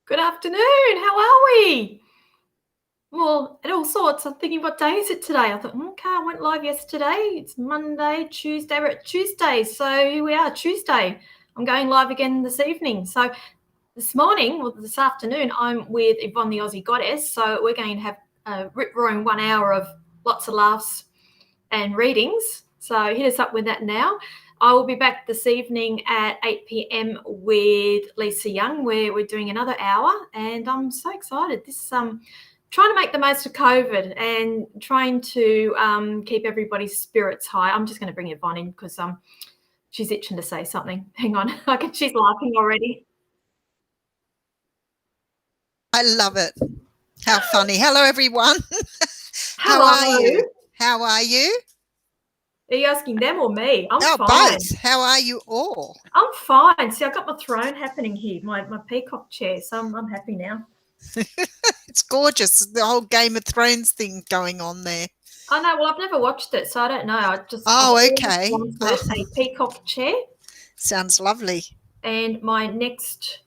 Good afternoon. How are we? Well, at all sorts. I'm thinking, what day is it today? I thought, okay, I went live yesterday. It's Monday, Tuesday. We're at Tuesday. So here we are, Tuesday. I'm going live again this evening. So this afternoon, I'm with Yvonne, the Aussie Goddess. So we're going to have a rip-roaring 1 hour of lots of laughs and readings. So hit us up with that now. I will be back this evening at 8 p.m. with Lisa Young, where we're doing another hour, and I'm so excited. This trying to make the most of COVID and trying to keep everybody's spirits high. I'm just going to bring Yvonne in because she's itching to say something. Hang on, she's laughing already. I love it. How funny. Hello, everyone. Hello. How are you? Are you asking them or me? I'm fine. Both. How are you all? I'm fine. See, I've got my throne happening here, my peacock chair, so I'm happy now. It's gorgeous. The whole Game of Thrones thing going on there. I know. Well, I've never watched it, so I don't know. Okay. A peacock chair. Sounds lovely. And my next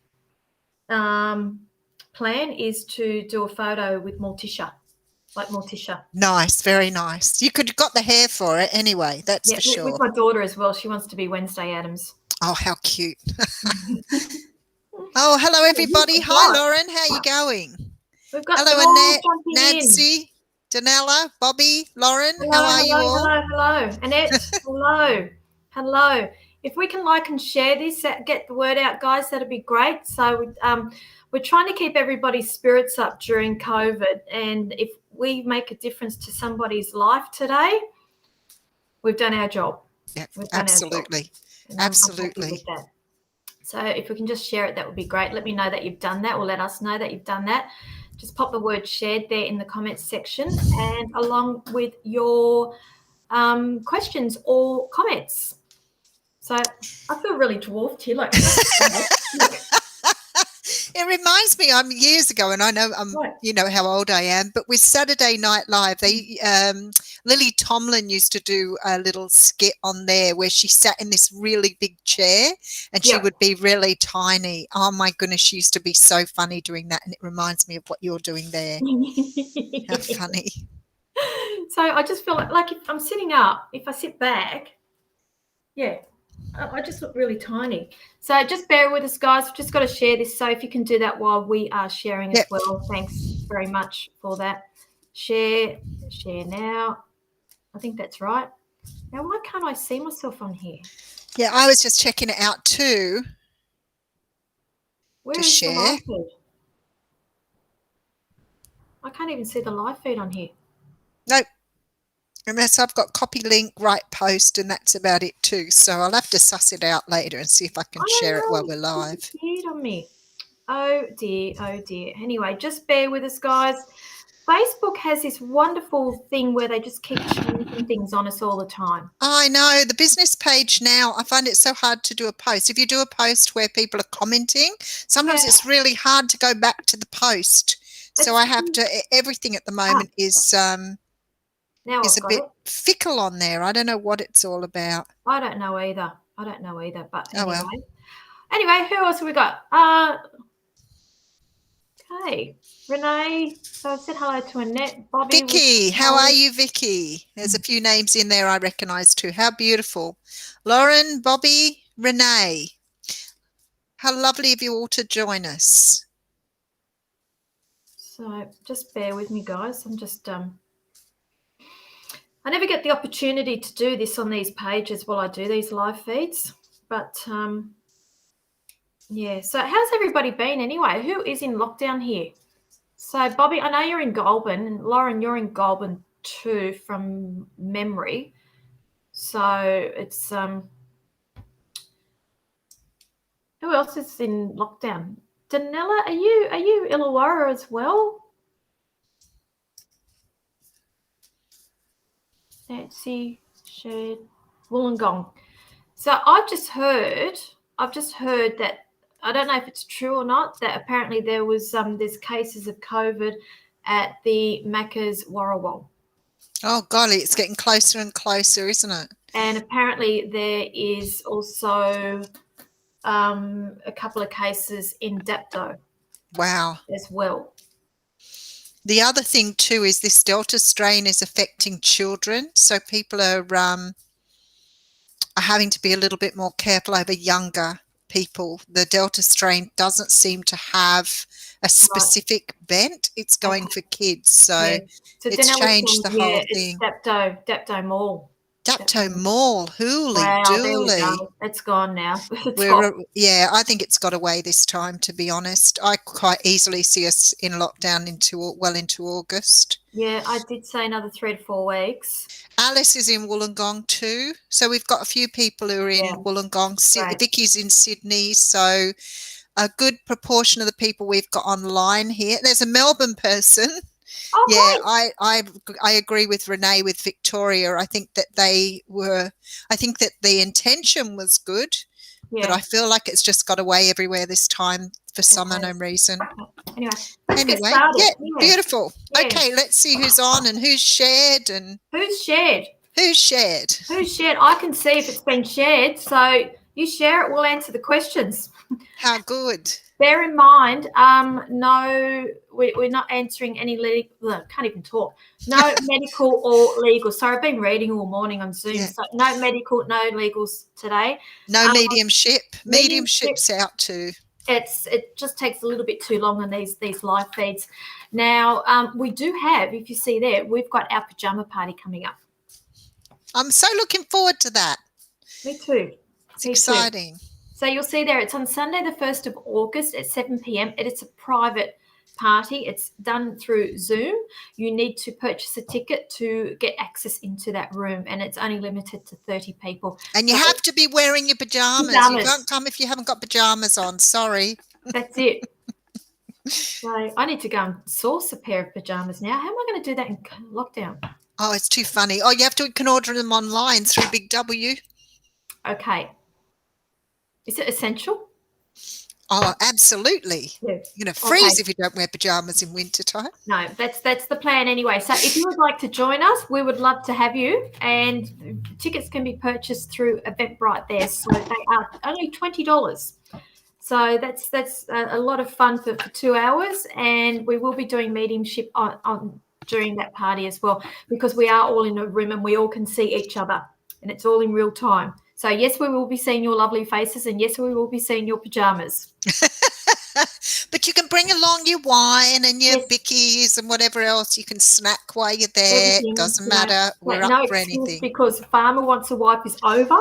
plan is to do a photo with Morticia. Like Morticia. Nice, very nice. You could have got the hair for it anyway, that's for sure. With my daughter as well. She wants to be Wednesday Addams. Oh, how cute. Oh, hello, everybody. Hi, Lauren. How are you going? We've got hello, Annette, Nancy, Danella, Bobby, Lauren. How are you all? Hello. Annette, hello. If we can like and share this, get the word out, guys, that'd be great. So we're trying to keep everybody's spirits up during COVID, and if we make a difference to somebody's life today, we've done our job. Yeah, absolutely. Absolutely. So if we can just share it, that would be great. Let me know that you've done that, or let us know that you've done that. Just pop the word shared there in the comments section, and along with your questions or comments. So I feel really dwarfed here. It reminds me, years ago, and I know you know how old I am, but with Saturday Night Live, Lily Tomlin used to do a little skit on there where she sat in this really big chair and she would be really tiny. Oh my goodness, she used to be so funny doing that, and it reminds me of what you're doing there. How funny. So I just feel like if I'm sitting up, if I sit back, I just look really tiny. So just bear with us, guys. We've just got to share this. So if you can do that while we are sharing as well, thanks very much for that. Share now. I think that's right. Now, why can't I see myself on here? Yeah, I was just checking it out too. Where is the live feed? I can't even see the live feed on here. Nope. Unless I've got copy link, right post, and that's about it too. So I'll have to suss it out later and see if I can share it while we're live. It's weird on me. Oh dear. Anyway, just bear with us, guys. Facebook has this wonderful thing where they just keep changing things on us all the time. I know. The business page now, I find it so hard to do a post. If you do a post where people are commenting, sometimes it's really hard to go back to the post. So I have to, everything at the moment is a bit fickle on there. I don't know what it's all about. I don't know either. But anyway. Anyway, who else have we got? Okay, Renee. So I said hello to Annette, Bobby. Vicky, how are you, Vicky? There's a few names in there I recognise too. How beautiful. Lauren, Bobby, Renee. How lovely of you all to join us. So just bear with me, guys. I'm just I never get the opportunity to do this on these pages while I do these live feeds, but yeah. So how's everybody been anyway? Who is in lockdown here? So Bobby, I know you're in Goulburn, and Lauren, you're in Goulburn too from memory. So it's who else is in lockdown? Danella, are you Illawarra as well? Nancy, shared, Wollongong. So I've just heard that, I don't know if it's true or not, that apparently there was there's cases of COVID at the Macca's Warrawong. Oh golly, it's getting closer and closer, isn't it? And apparently there is also a couple of cases in Dapto. Wow. as well. The other thing too is this Delta strain is affecting children, so people are having to be a little bit more careful over younger people. The Delta strain doesn't seem to have a Right. specific bent. It's going Okay. for kids, so Yeah. So it's changed the whole it's thing. Dapto Mall. Dapto Mall, hooly Wow, there we dooly. go. It's gone now. It's gone. Yeah, I think it's got away this time, to be honest. I quite easily see us in lockdown into August. Yeah, I did say another 3 to 4 weeks. Alice is in Wollongong too. So we've got a few people who are Yeah, in Wollongong. great. Vicky's in Sydney. So a good proportion of the people we've got online here. There's a Melbourne person. Oh, Yeah, great. I agree with Renee with Victoria. I think that the intention was good, but Yeah, I feel like it's just got away everywhere this time for it some unknown has. reason. Okay. Anyway, let's get Anyway, started. yeah, Yeah, beautiful. yeah. Okay, let's see who's on and who's shared and Who's shared? who's shared. Who's shared? I can see if it's been shared. So you share it, we'll answer the questions. How good. Bear in mind, no, we're not answering any legal, can't even talk. No medical or legal. Sorry, I've been reading all morning on Zoom. Yeah. So no medical, no legals today. No mediumship. Mediumship. Mediumship's out too. It just takes a little bit too long on these live feeds. Now, we do have, if you see there, we've got our pajama party coming up. I'm so looking forward to that. Me too. It's exciting. So you'll see there, it's on Sunday, the 1st of August at 7 p.m. It's a private party. It's done through Zoom. You need to purchase a ticket to get access into that room, and it's only limited to 30 people. And you have to be wearing your pajamas. You can't come if you haven't got pajamas on. Sorry. That's it. So I need to go and source a pair of pajamas now. How am I going to do that in lockdown? Oh, it's too funny. Oh, you can order them online through Big W. Okay. Is it essential? Oh, absolutely. Yeah. You're going to freeze if you don't wear pajamas in wintertime. No, that's the plan anyway. So if you would like to join us, we would love to have you. And tickets can be purchased through Eventbrite there. So they are only $20. So that's a lot of fun for 2 hours. And we will be doing mediumship on during that party as well, because we are all in a room and we all can see each other. And it's all in real time. So, yes, we will be seeing your lovely faces, and yes, we will be seeing your pajamas. But you can bring along your wine and your bickies and whatever else you can snack while you're there. Everything, doesn't matter. We're no up for excuse anything. Because Farmer Wants a Wife is over.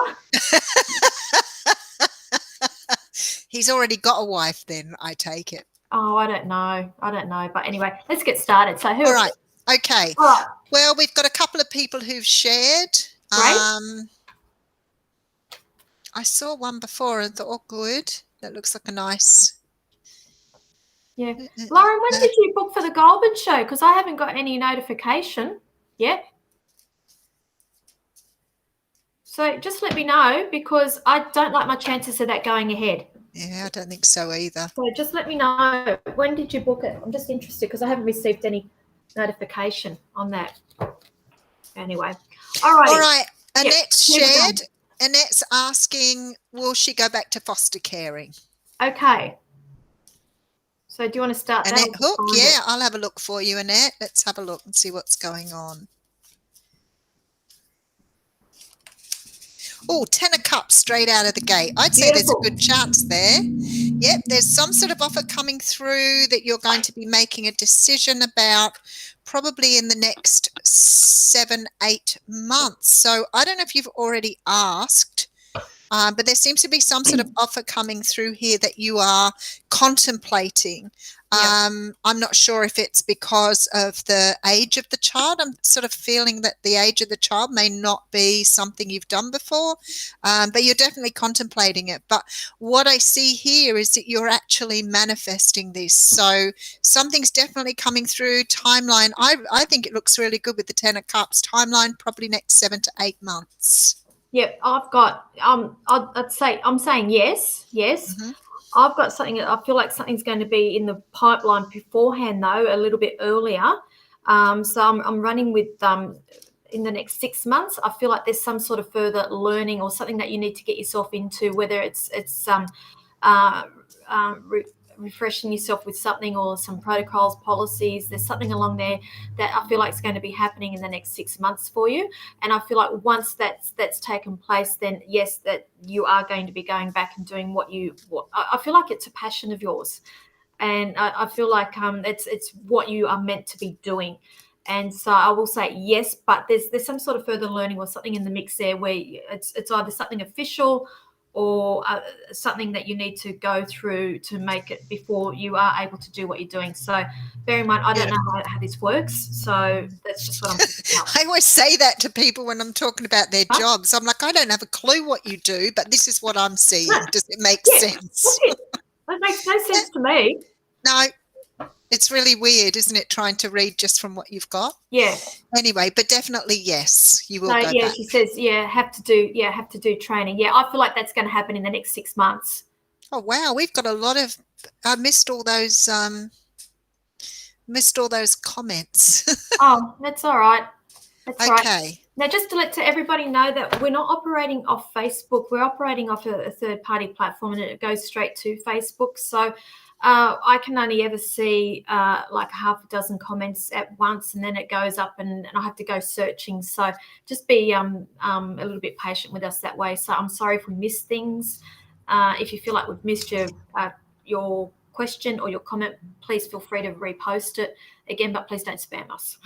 He's already got a wife then, I take it. Oh, I don't know. But anyway, let's get started. So, all right. Okay. All right. Well, we've got a couple of people who've shared. Great. I saw one before and thought, oh, good. That looks like a nice. Yeah. Lauren, when did you book for the Goulburn show? Because I haven't got any notification yet. So just let me know, because I don't like my chances of that going ahead. Yeah, I don't think so either. So just let me know, when did you book it? I'm just interested because I haven't received any notification on that. Anyway. All right. Annette's shared. Annette's asking, will she go back to foster caring? Okay. So do you want to start Annette Hook? Yeah, I'll have a look for you, Annette. Let's have a look and see what's going on. Oh, 10 of Cups straight out of the gate. I'd say there's a good chance there. Yep, there's some sort of offer coming through that you're going to be making a decision about probably in the next 7-8 months. So I don't know if you've already asked, but there seems to be some sort of offer coming through here that you are contemplating. I'm not sure if it's because of the age of the child. I'm sort of feeling that the age of the child may not be something you've done before, but you're definitely contemplating it. But what I see here is that you're actually manifesting this. So something's definitely coming through. Timeline, I think it looks really good with the 10 of Cups. Timeline probably next 7 to 8 months. Yep, I've got, I'm saying yes. Mm-hmm. I've got something, I feel like something's going to be in the pipeline beforehand, though, a little bit earlier. So I'm running with, in the next 6 months, I feel like there's some sort of further learning or something that you need to get yourself into, whether it's refreshing yourself with something or some protocols, policies. There's something along there that I feel like is going to be happening in the next 6 months for you. And I feel like once that's taken place, then yes, that you are going to be going back and doing what I feel like it's a passion of yours. And I feel like it's what you are meant to be doing. And so I will say yes, but there's some sort of further learning or something in the mix there where it's either something official or something that you need to go through to make it before you are able to do what you're doing. So bear in mind, I don't know how this works. So that's just what I'm picking up. I always say that to people when I'm talking about their jobs. I'm like, I don't have a clue what you do, but this is what I'm seeing. No. Does it make sense? That makes no sense to me. No, it's really weird, isn't it, trying to read just from what you've got? Yeah. Anyway, but definitely yes, you will go back. She says, have to do training. Yeah, I feel like that's going to happen in the next 6 months. Oh wow, we've got a lot of. I missed all those comments. Oh, that's all right. That's okay. Right. Now, just to let everybody know that we're not operating off Facebook. We're operating off a third-party platform, and it goes straight to Facebook. So I can only ever see like half a dozen comments at once, and then it goes up, and I have to go searching. So just be a little bit patient with us that way. So I'm sorry if we miss things. If you feel like we've missed your question or your comment, please feel free to repost it again, but please don't spam us.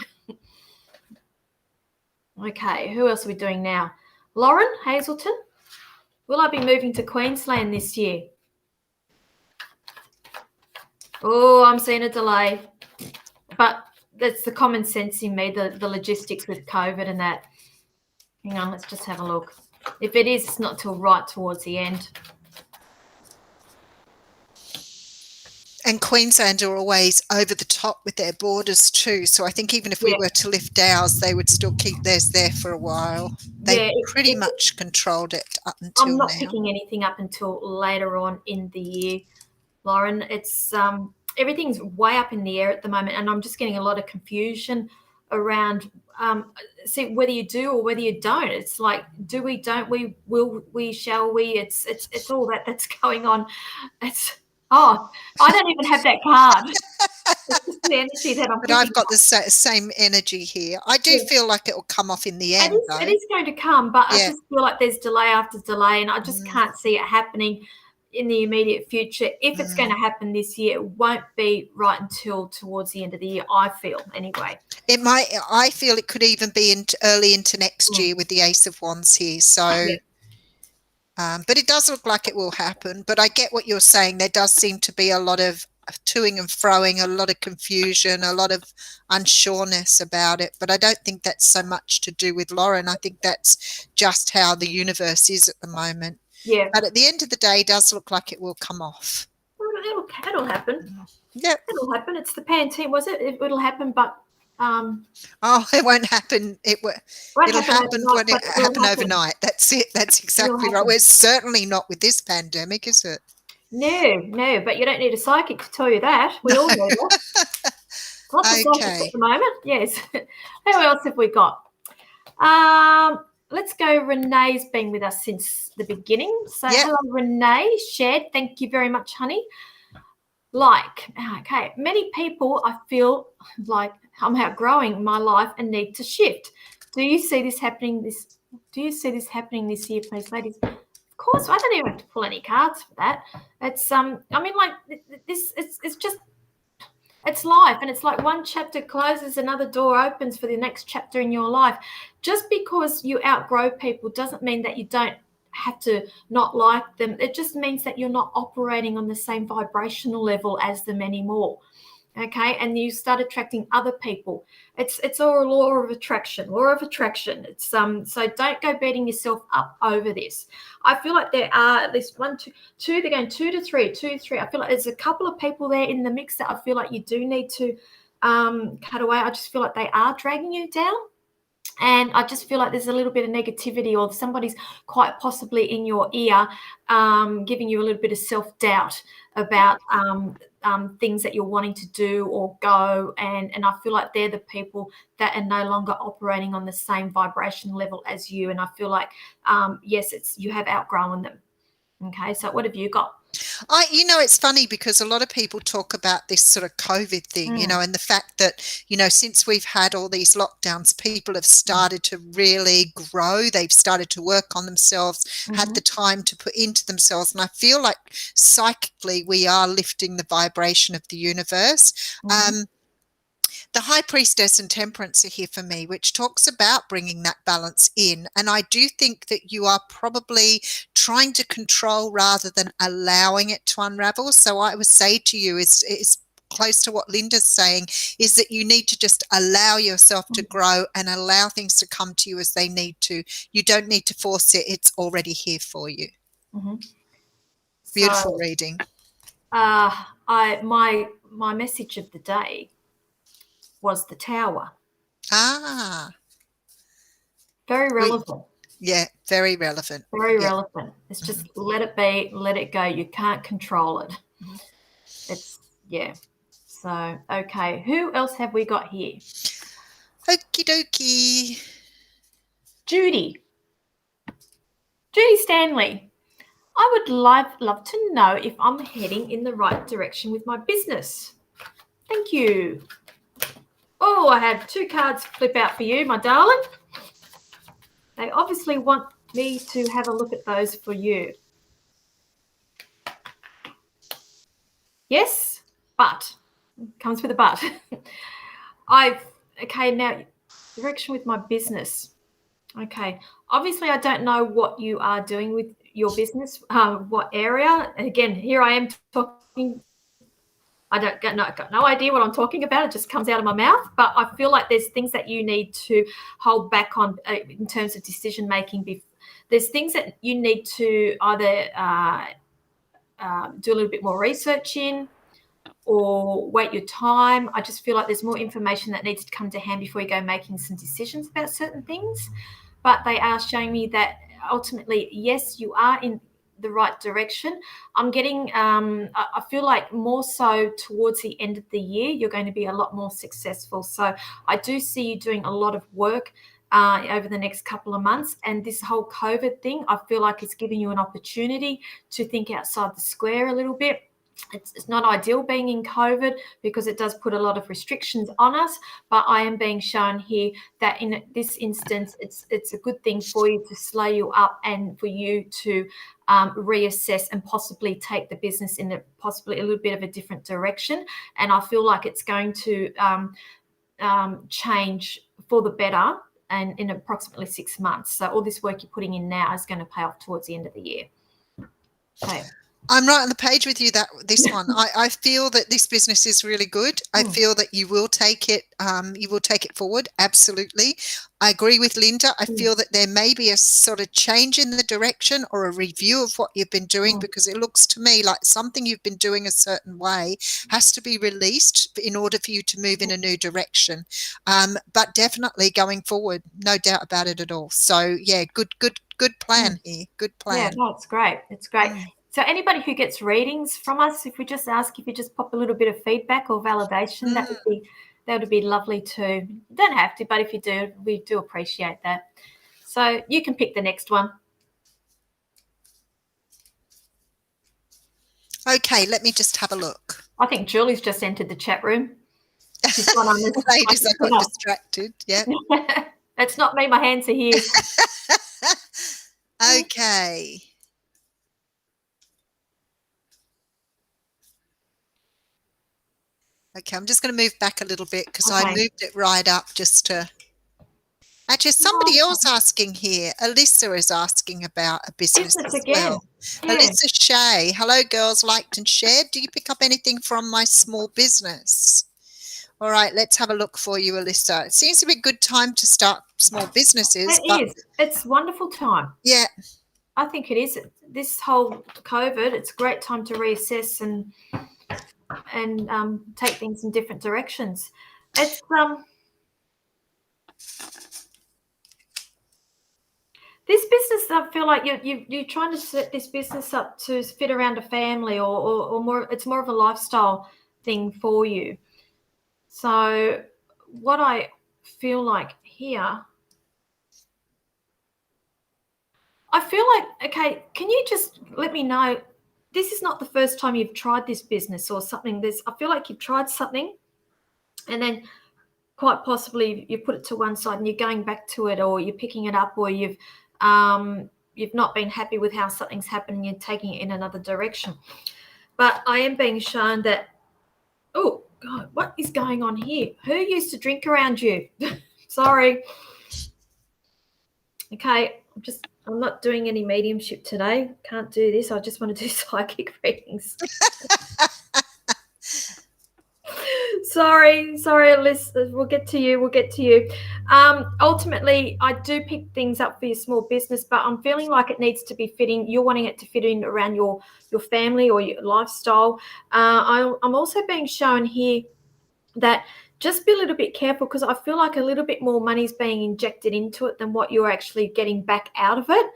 Okay, who else are we doing now? Lauren Hazelton, will I be moving to Queensland this year? Oh, I'm seeing a delay, but that's the common sense in me, the logistics with COVID and that. Hang on, let's just have a look. If it is, it's not till right towards the end. And Queensland are always over the top with their borders too. So I think even if we were to lift ours, they would still keep theirs there for a while. They pretty much controlled it up until now. I'm not picking anything up until later on in the year, Lauren. It's everything's way up in the air at the moment, and I'm just getting a lot of confusion around see whether you do or whether you don't. It's like, do we, don't we, will we, shall we? It's all that's going on. Oh, I don't even have that card. It's just the energy that I'm. But I've got the same energy here. I do feel like it will come off in the end. It is going to come, but I just feel like there's delay after delay, and I just can't see it happening in the immediate future. If it's going to happen this year, it won't be right until towards the end of the year, I feel, anyway. It might. I feel it could even be early into next year with the Ace of Wands here. So. But it does look like it will happen. But I get what you're saying. There does seem to be a lot of toing and froing, a lot of confusion, a lot of unsureness about it. But I don't think that's so much to do with Lauren. I think that's just how the universe is at the moment. Yeah. But at the end of the day, it does look like it will come off. Well, it'll happen. Yeah. It'll happen. It's the Pantene, was it? It'll happen, but it won't happen. It'll happen when it happen overnight. That's it. That's exactly right. Well, it's certainly not with this pandemic, is it? No, but you don't need a psychic to tell you that. We all know that. Lots of psychics at the moment. Yes. Who else have we got? Let's go. Renee's been with us since the beginning. So hello, Renee. Shared. Thank you very much, honey. Many people, I feel like I'm outgrowing my life and need to shift. Do you see this happening this year, please, ladies? Of course, I don't even have to pull any cards for that. It's it's just, it's life, and it's like one chapter closes, another door opens for the next chapter in your life. Just because you outgrow people doesn't mean that you don't have to not like them. It just means that you're not operating on the same vibrational level as them anymore. Okay, and you start attracting other people. It's all a law of attraction. It's so don't go beating yourself up over this. I feel like there are at least one, two. They're going 2 to 3. I feel like there's a couple of people there in the mix that I feel like you do need to cut away. I just feel like they are dragging you down. And I just feel like there's a little bit of negativity, or somebody's quite possibly in your ear giving you a little bit of self-doubt about things that you're wanting to do or go. And I feel like they're the people that are no longer operating on the same vibration level as you. And I feel like, yes, you have outgrown them. Okay, so what have you got? It's funny because a lot of people talk about this sort of COVID thing, and the fact that, since we've had all these lockdowns, people have started to really grow. They've started to work on themselves, had the time to put into themselves. And I feel like psychically we are lifting the vibration of the universe. The High Priestess and Temperance are here for me, which talks about bringing that balance in. And I do think that you are probably trying to control rather than allowing it to unravel. So I would say to you is close to what Linda's saying, is that you need to just allow yourself to grow and allow things to come to you as they need to. You don't need to force it. It's already here for you. Beautiful reading. My message of the day was the Tower. Very relevant. Yeah, very relevant. Very relevant. It's just let it be, let it go. You can't control it. So, okay. Who else have we got here? Okie dokie. Judy Stanley. I would love to know if I'm heading in the right direction with my business. Thank you. Oh, I had 2 cards flip out for you, my darling. They obviously want me to have a look at those for you. Yes, but. Comes with a but. Okay, now, direction with my business. Okay, obviously I don't know what you are doing with your business, what area. Again, here I am talking. I got no idea what I'm talking about. It just comes out of my mouth. But I feel like there's things that you need to hold back on in terms of decision making. There's things that you need to either do a little bit more research in, or wait your time. I just feel like there's more information that needs to come to hand before you go making some decisions about certain things. But they are showing me that ultimately, yes, you are in the right direction. I'm getting, I feel like more so towards the end of the year, you're going to be a lot more successful. So I do see you doing a lot of work over the next couple of months. And this whole COVID thing, I feel like it's giving you an opportunity to think outside the square a little bit. It's not ideal being in COVID because it does put a lot of restrictions on us, but I am being shown here that in this instance, it's a good thing for you to slow you up and for you to reassess and possibly take the business in possibly a little bit of a different direction. And I feel like it's going to change for the better and in approximately 6 months. So all this work you're putting in now is going to pay off towards the end of the year. Okay. I'm right on the page with you. This one, I feel that this business is really good. I feel that you will take it. You will take it forward. Absolutely. I agree with Linda. I feel that there may be a sort of change in the direction or a review of what you've been doing, because it looks to me like something you've been doing a certain way has to be released in order for you to move in a new direction. But definitely going forward, no doubt about it at all. So yeah, good plan here. Good plan. Yeah, no, it's great. It's great. So anybody who gets readings from us, if we just ask if you just pop a little bit of feedback or validation, that would be lovely too. You don't have to, but if you do, we do appreciate that. So you can pick the next one. Okay, let me just have a look. I think Julie's just entered the chat room. She's gone on this. Ladies, I got distracted. Yeah. It's not me. My hands are here. Okay. Okay, I'm just going to move back a little bit because I moved it right up just to... Actually, somebody else asking here. Alyssa is asking about a business as well. Yeah. Alyssa Shea. Hello, girls. Liked and shared. Do you pick up anything from my small business? All right, let's have a look for you, Alyssa. It seems to be a good time to start small businesses. It is. It's a wonderful time. Yeah. I think it is. This whole COVID, it's a great time to reassess and take things in different directions. It's this business, I feel like you're trying to set this business up to fit around a family or more. It's more of a lifestyle thing for you. So what I feel like here, I feel like, okay, can you just let me know this is not the first time you've tried this business or something. I feel like you've tried something and then quite possibly you put it to one side and you're going back to it, or you're picking it up, or you've not been happy with how something's happened and you're taking it in another direction. But I am being shown that, oh God, what is going on here? Who used to drink around you? Sorry. Okay, I'm not doing any mediumship today. Can't do this. I just want to do psychic readings. Sorry, listeners. We'll get to you. Ultimately, I do pick things up for your small business, but I'm feeling like it needs to be fitting. You're wanting it to fit in around your family or your lifestyle. I'm also being shown here that just be a little bit careful, because I feel like a little bit more money is being injected into it than what you're actually getting back out of it.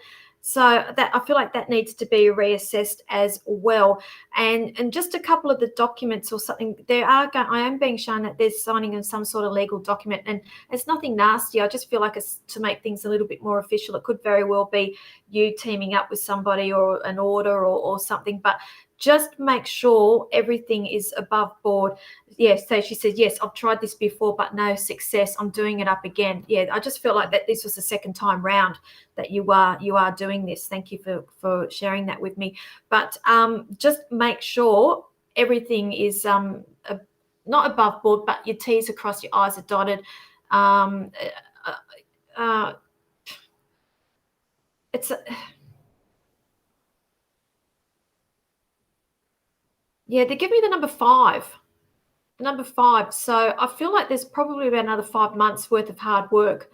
So that I feel like that needs to be reassessed as well. And just a couple of the documents or something, I am being shown that there's signing of some sort of legal document, and it's nothing nasty. I just feel like it's to make things a little bit more official. It could very well be you teaming up with somebody or an order or something, but just make sure everything is above board. Yes, so she said, yes, I've tried this before, but no success. I'm doing it up again. Yeah, I just feel like that this was the second time round that you are doing this. Thank you for sharing that with me. But just make sure everything is not above board, but your T's are crossed, your I's are dotted. They give me the number 5. So I feel like there's probably about another 5 months worth of hard work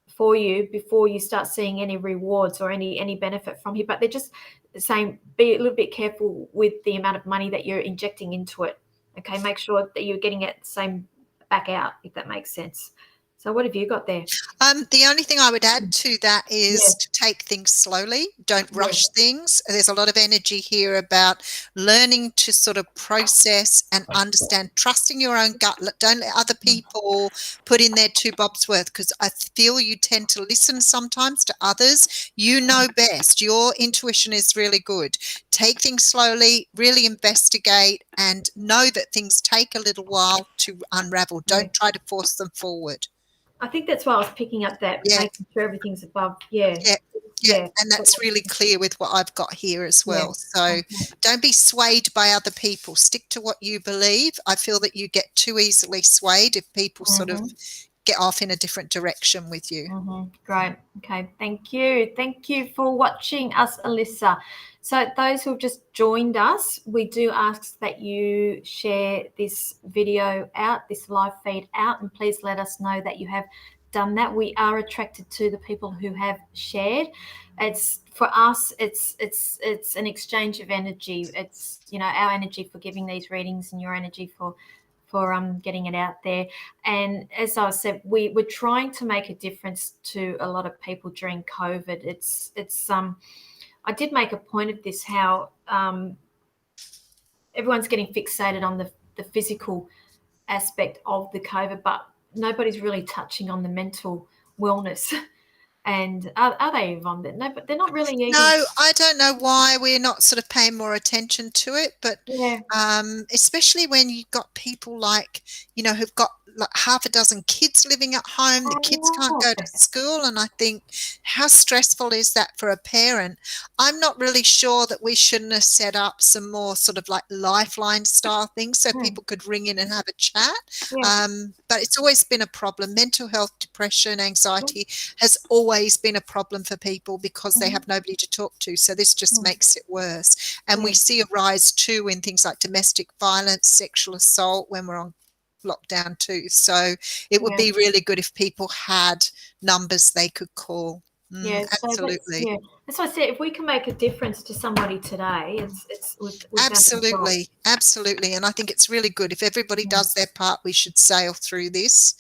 for you before you start seeing any rewards or any benefit from here. But they're just saying be a little bit careful with the amount of money that you're injecting into it. Okay, make sure that you're getting it the same back out, if that makes sense. So what have you got there? The only thing I would add to that is to take things slowly. Don't rush things. There's a lot of energy here about learning to sort of process and understand, trusting your own gut. Don't let other people put in their 2 bobs worth, because I feel you tend to listen sometimes to others. You know best. Your intuition is really good. Take things slowly, really investigate, and know that things take a little while to unravel. Don't try to force them forward. I think that's why I was picking up that, making sure everything's above. Yeah. And that's really clear with what I've got here as well. So don't be swayed by other people. Stick to what you believe. I feel that you get too easily swayed if people sort of get off in a different direction with you. Great. Okay. Thank you for watching us, Alyssa. So those who have just joined us, we do ask that you share this video out, this live feed out, and please let us know that you have done that. We are attracted to the people who have shared. It's for us, it's an exchange of energy. It's our energy for giving these readings and your energy for getting it out there. And as I said, we're trying to make a difference to a lot of people during COVID. It's I did make a point of this, how everyone's getting fixated on the physical aspect of the COVID, but nobody's really touching on the mental wellness. And are they, Yvonne? No, but they're not really. No, I don't know why we're not sort of paying more attention to it, but especially when you've got people like, who've got like half a dozen kids living at home. The kids can't go to school, and I think, how stressful is that for a parent? I'm not really sure that we shouldn't have set up some more sort of like lifeline style things so people could ring in and have a chat. But it's always been a problem. Mental health, depression, anxiety has always been a problem for people because they have nobody to talk to. So this just makes it worse. And we see a rise too in things like domestic violence, sexual assault when we're on lockdown too. So it would be really good if people had numbers they could call. Absolutely. So that's why I said, if we can make a difference to somebody today, we've absolutely. And I think it's really good if everybody does their part. We should sail through this.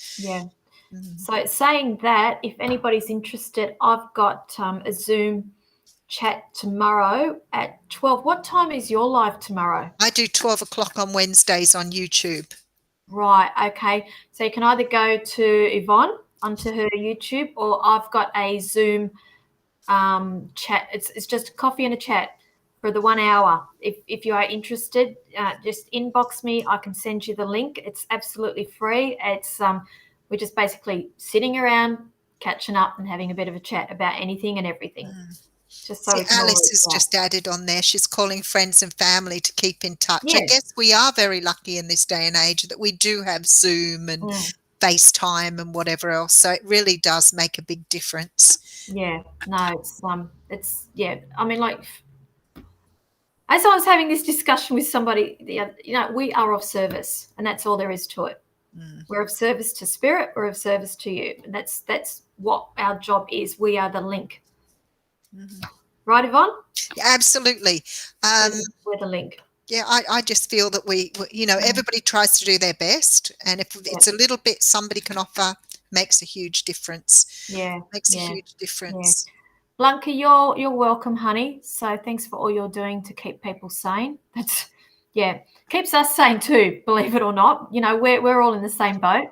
So saying that, if anybody's interested, I've got a Zoom chat tomorrow at 12. What time is your live tomorrow? I do 12 o'clock on Wednesdays on YouTube. Right. Okay. So you can either go to Yvonne onto her YouTube, or I've got a Zoom chat. It's just a coffee and a chat for the 1 hour. If you are interested, just inbox me. I can send you the link. It's absolutely free. It's we're just basically sitting around, catching up and having a bit of a chat about anything and everything. Just so See, we can Alice all has just added on there. She's calling friends and family to keep in touch. Yeah. I guess we are very lucky in this day and age that we do have Zoom and FaceTime and whatever else. So it really does make a big difference. Yeah. No, it's yeah. I mean, like, as I was having this discussion with somebody, we are of service, and that's all there is to it. We're of service to spirit. We're of service to you, and that's what our job is. We are the link, right, Yvonne? Yeah, absolutely. We're the link. Yeah, I just feel that everybody tries to do their best, and if it's a little bit somebody can offer, makes a huge difference. Yeah, makes a huge difference. Yeah. Blanca, you're welcome, honey. So thanks for all you're doing to keep people sane. That's keeps us sane too, believe it or not. We're all in the same boat.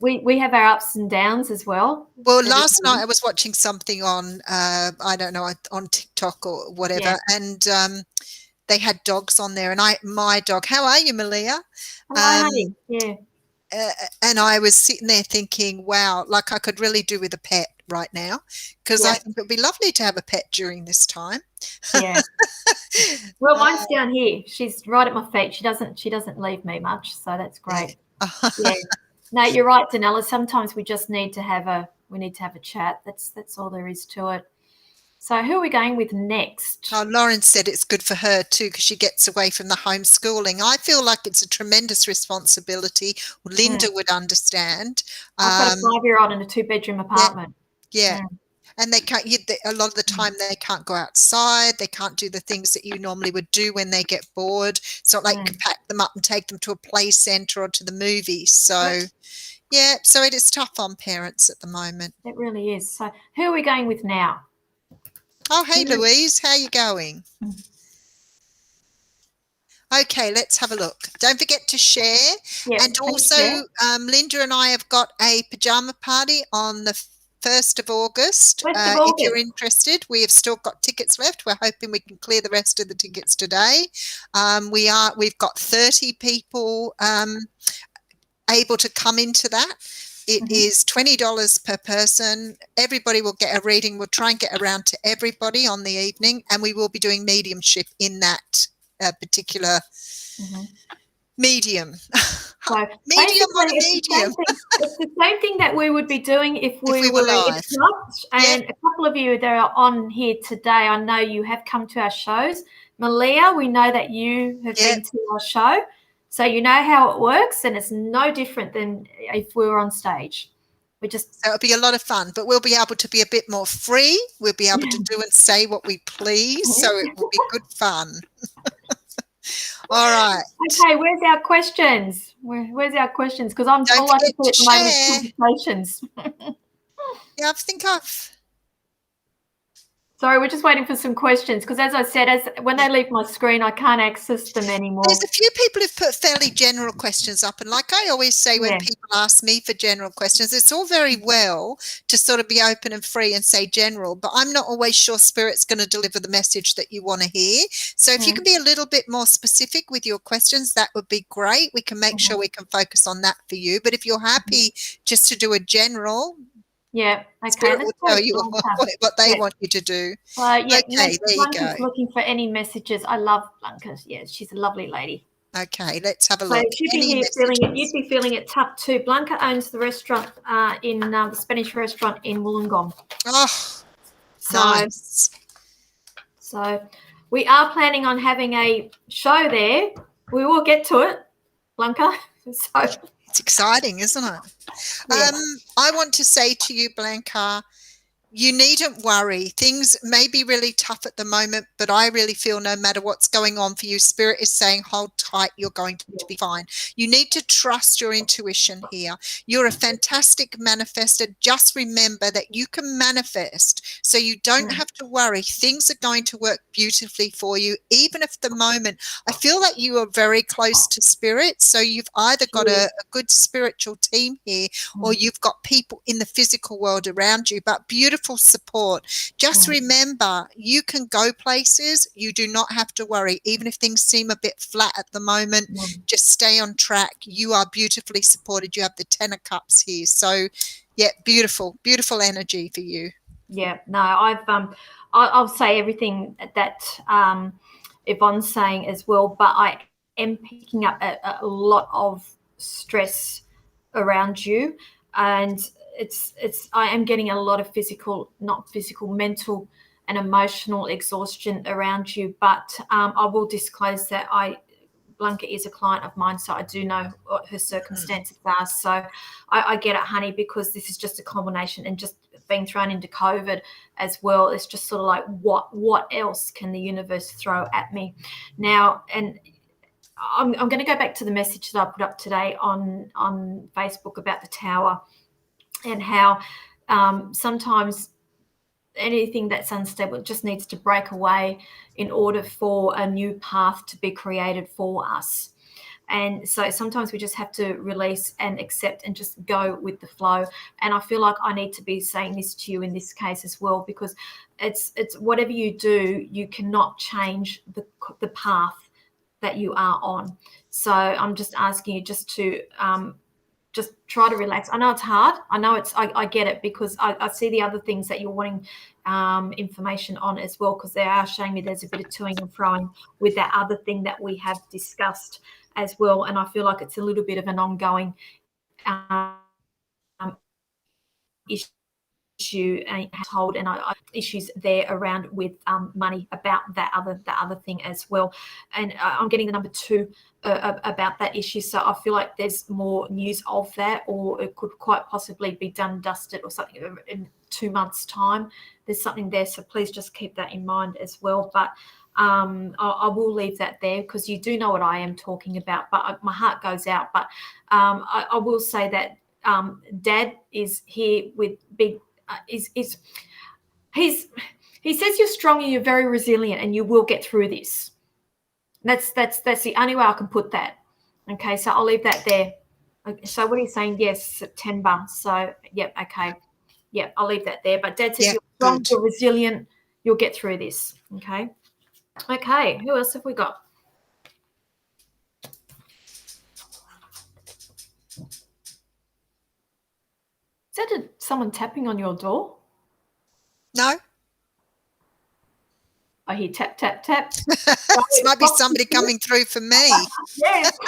We have our ups and downs as well. Well, last night I was watching something on I don't know, on TikTok or whatever, and they had dogs on there, and my dog. How are you, Malia? Hello, honey. Yeah. And I was sitting there thinking, wow, like I could really do with a pet right now, because I think it would be lovely to have a pet during this time. Yeah. Well, mine's down here. She's right at my feet. She doesn't leave me much, so that's great. Yeah. No, you're right, Danella. Sometimes we just need to have a chat. That's all there is to it. So who are we going with next? Oh, Lauren said it's good for her too because she gets away from the homeschooling. I feel like it's a tremendous responsibility. Linda would understand. I've got a 5-year-old in a 2-bedroom apartment. Yeah. And they can't. A lot of the time, they can't go outside. They can't do the things that you normally would do when they get bored. It's not like you can pack them up and take them to a play centre or to the movies. So, so it is tough on parents at the moment. It really is. So, who are we going with now? Oh, hey, Louise, how are you going? Okay, let's have a look. Don't forget to share. And also, Linda and I have got a pajama party on the 1st of August. If you're interested, we have still got tickets left. We're hoping we can clear the rest of the tickets today. We've got 30 people able to come into that. It is $20 per person. Everybody will get a reading. We'll try and get around to everybody on the evening, and we will be doing mediumship in that particular medium. Medium on a medium. It's the same thing that we would be doing if we were live. And a couple of you that are on here today, I know you have come to our shows. Malia, we know that you have been to our show. So you know how it works, and it's no different than if we were on stage. So it'll be a lot of fun, but we'll be able to be a bit more free. We'll be able to do and say what we please, so it will be good fun. All right. Okay, where's our questions? Where's our questions? Because I'm all I can see at the moment conversations. I think I've... Sorry, we're just waiting for some questions because, as I said, when they leave my screen, I can't access them anymore. There's a few people who've put fairly general questions up, and like I always say when people ask me for general questions, it's all very well to sort of be open and free and say general, but I'm not always sure Spirit's going to deliver the message that you want to hear. So if you can be a little bit more specific with your questions, that would be great. We can make sure we can focus on that for you. But if you're happy just to do a general... Yeah, okay. Spirit will tell you what they want you to do. Okay, there you go. Looking for any messages. I love Blanca. Yeah, she's a lovely lady. Okay, let's have a look. You'd be feeling it tough too. Blanca owns the restaurant in the Spanish restaurant in Wollongong. Oh, nice. So we are planning on having a show there. We will get to it, Blanca. It's exciting, isn't it? Yeah. I want to say to you, Blanca, you needn't worry. Things may be really tough at the moment, but I really feel no matter what's going on for you, Spirit is saying hold tight, you're going to be fine. You need to trust your intuition here. You're a fantastic manifester. Just remember that you can manifest, so you don't have to worry. Things are going to work beautifully for you, even if the moment, I feel like you are very close to Spirit, so you've either got a good spiritual team here or you've got people in the physical world around you, but beautiful beautiful support. Just remember, you can go places. You do not have to worry. Even if things seem a bit flat at the moment, just stay on track. You are beautifully supported. You have the 10 of Cups here. So, yeah, beautiful, beautiful energy for you. Yeah, no, I'll say everything that Yvonne's saying as well, but I am picking up a lot of stress around you, and I am getting a lot of mental and emotional exhaustion around you. But I will disclose that Blanca is a client of mine, so I do know what her circumstances are. So I get it, honey, because this is just a combination, and just being thrown into COVID as well. It's just sort of like, what else can the universe throw at me now? And I'm going to go back to the message that I put up today on Facebook about the tower, and how sometimes anything that's unstable just needs to break away in order for a new path to be created for us. And so sometimes we just have to release and accept and just go with the flow. And I feel like I need to be saying this to you in this case as well, because it's whatever you do, you cannot change the path that you are on. So I'm just asking you just to just try to relax. I know it's hard. I know I get it, because I see the other things that you're wanting information on as well, because they are showing me there's a bit of toing and froing with that other thing that we have discussed as well. And I feel like it's a little bit of an ongoing issue and told, and I issues there around with money about that other thing as well. And I'm getting the number 2 about that issue. So I feel like there's more news of that, or it could quite possibly be done, dusted, or something in 2 months' time. There's something there, so please just keep that in mind as well. But I will leave that there, because you do know what I am talking about. But my heart goes out. But I will say that Dad is here with big. He says you're strong and you're very resilient, and you will get through this. That's the only way I can put that. Okay, so I'll leave that there. So what are you saying? Yes, September. So yep, okay, yep, I'll leave that there. But Dad says you're strong, you're resilient, you'll get through this. Okay, okay. Who else have we got? Is that someone tapping on your door? No. I hear tap, tap, tap. This might be somebody coming through for me. Yes.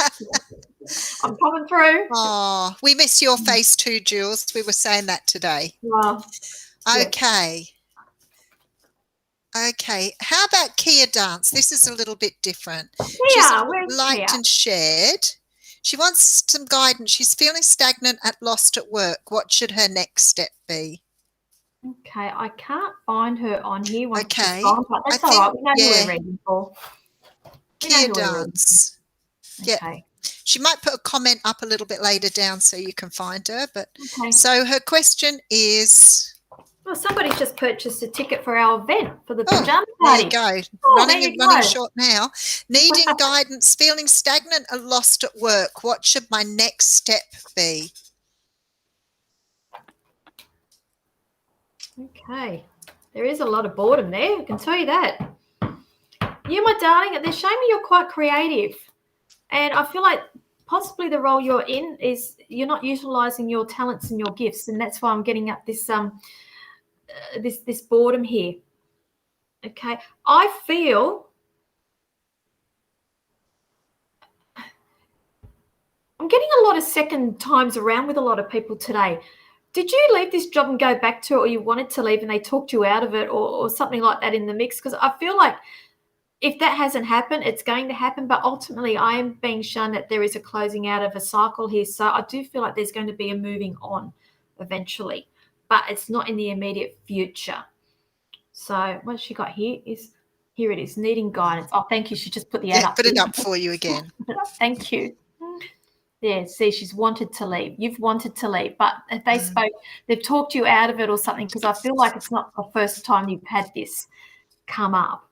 I'm coming through. Oh, we miss your face too, Jules. We were saying that today. Okay. Okay. How about Kia Dance? This is a little bit different. She's liked and shared. She wants some guidance. She's feeling stagnant and lost at work. What should her next step be? Okay, I can't find her on here. Okay. But that's all right. We know who we're reading for. Kia Dance. Okay. She might put a comment up a little bit later down so you can find her. But so her question is. Well, somebody's just purchased a ticket for our event for the pajama party. There you go. Running short now. Needing guidance, feeling stagnant and lost at work. What should my next step be? Okay. There is a lot of boredom there. I can tell you that. You, my darling, they're showing me you're quite creative. And I feel like possibly the role you're in is you're not utilizing your talents and your gifts. And that's why I'm getting up this this boredom here. Okay. I feel I'm getting a lot of second times around with a lot of people today. Did you leave this job and go back to it, or you wanted to leave and they talked you out of it, or something like that in the mix? Because I feel like if that hasn't happened, it's going to happen. But ultimately, I am being shown that there is a closing out of a cycle here. So I do feel like there's going to be a moving on eventually, but it's not in the immediate future. So what she got here it is, needing guidance. Oh, thank you. She just put the ad up. Put it up for you again. Thank you. Yeah, see, she's wanted to leave. You've wanted to leave, but if they spoke, they've talked you out of it or something, because I feel like it's not the first time you've had this come up.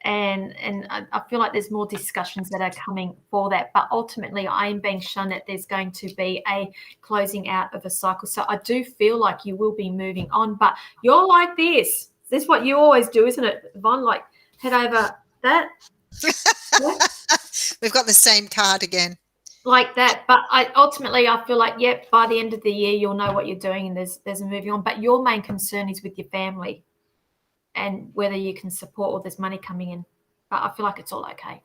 and I feel like there's more discussions that are coming for that. But ultimately, I am being shown that there's going to be a closing out of a cycle. So I do feel like you will be moving on. But you're like this. This is what you always do, isn't it, Yvonne? Like head over that. Yeah. We've got the same card again. Like that. But ultimately, I feel like, yep, by the end of the year, you'll know what you're doing and there's a moving on. But your main concern is with your family and whether you can support or there's money coming in. But I feel like it's all okay.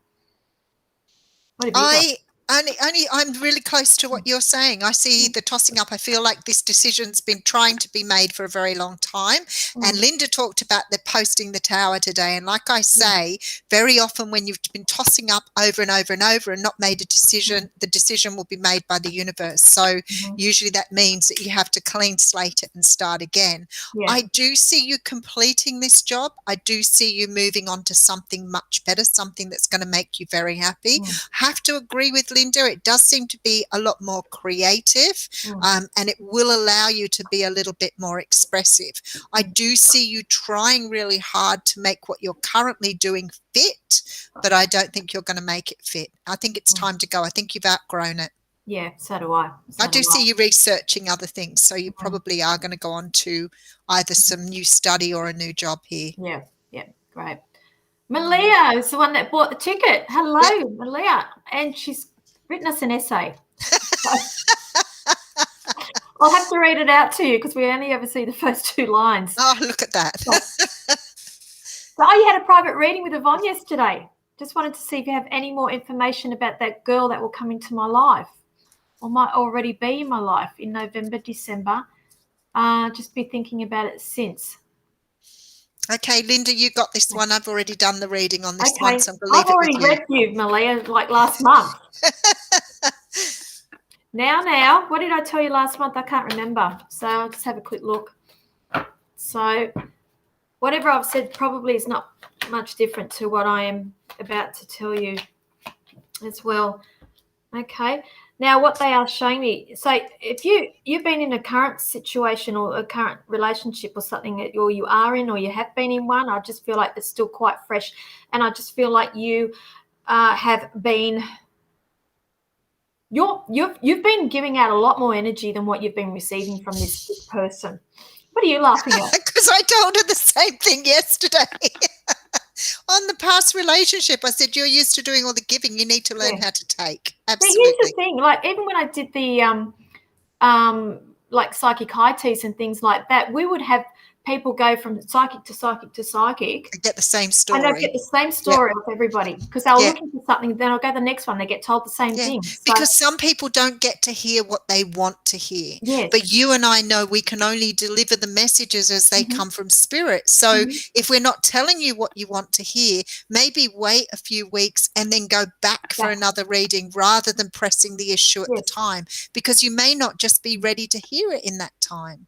What have you got? I'm really close to what you're saying. I see the tossing up. I feel like this decision's been trying to be made for a very long time. And Linda talked about the posting the tower today. And like I say, very often when you've been tossing up over and over and over and not made a decision, the decision will be made by the universe. So usually that means that you have to clean slate it and start again. Yeah. I do see you completing this job. I do see you moving on to something much better, something that's going to make you very happy. Have to agree with Linda, it does seem to be a lot more creative, and it will allow you to be a little bit more expressive. I do see you trying really hard to make what you're currently doing fit, but I don't think you're going to make it fit. I think it's time to go. I think you've outgrown it. Yeah, so do I. I do see you researching other things, so you probably are going to go on to either some new study or a new job here. Yeah, great. Malia is the one that bought the ticket. Hello, Malia. And she's written us an essay. I'll have to read it out to you because we only ever see the first 2 lines. Oh, look at that. So you had a private reading with Yvonne yesterday. Just wanted to see if you have any more information about that girl that will come into my life or might already be in my life in November, December. Just be thinking about it since. Okay, Linda, you got this one. I've already done the reading on this one, so I've already read you, Malia, like last month. Now, what did I tell you last month? I can't remember. So I'll just have a quick look. So whatever I've said probably is not much different to what I am about to tell you as well. Okay. Now, what they are showing me, so if you've been in a current situation or a current relationship or something that you are in or you have been in one, I just feel like it's still quite fresh. And I just feel like you have been, you've been giving out a lot more energy than what you've been receiving from this person. What are you laughing at? Because I told her the same thing yesterday. On the past relationship, I said, you're used to doing all the giving. You need to learn how to take. Absolutely. But here's the thing, like even when I did the like psychic high teas and things like that, we would have people go from psychic to psychic to psychic. They get the same story. And they get the same story of everybody because they were looking for something. Then I'll go to the next one. They get told the same thing. So, because some people don't get to hear what they want to hear. Yes. But you and I know we can only deliver the messages as they come from spirit. So if we're not telling you what you want to hear, maybe wait a few weeks and then go back for another reading rather than pressing the issue at the time, because you may not just be ready to hear it in that time.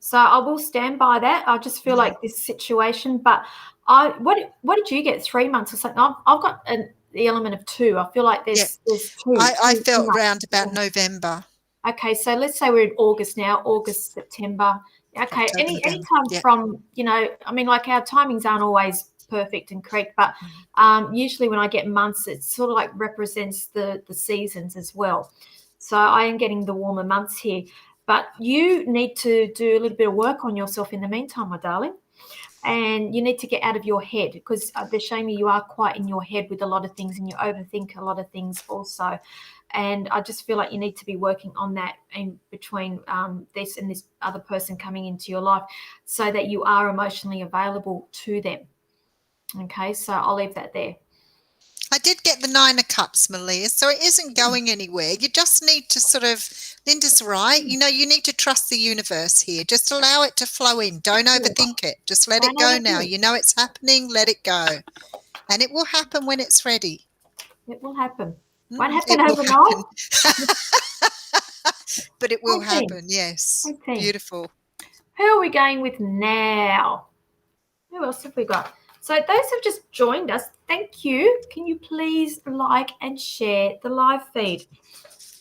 So I will stand by that. I just feel like this situation, but what did you get? 3 months or something? I've got the element of 2. I feel like there's 2. I felt around about November. Okay, so let's say we're in August now, August, September. Okay, any time from, I mean, like our timings aren't always perfect and correct, but usually when I get months, it sort of like represents the seasons as well. So I am getting the warmer months here. But you need to do a little bit of work on yourself in the meantime, my darling. And you need to get out of your head because they're showing me you are quite in your head with a lot of things and you overthink a lot of things also. And I just feel like you need to be working on that in between this and this other person coming into your life so that you are emotionally available to them. Okay, so I'll leave that there. I did get the 9 of Cups, Malia, so it isn't going anywhere. You just need to sort of, Linda's right, you need to trust the universe here. Just allow it to flow in. Don't overthink it. Just let it go now. You know it's happening, let it go. And it will happen when it's ready. It will happen. Won't happen overnight. But it will happen, yes. Beautiful. Who are we going with now? Who else have we got? So those who've just joined us, thank you. Can you please like and share the live feed?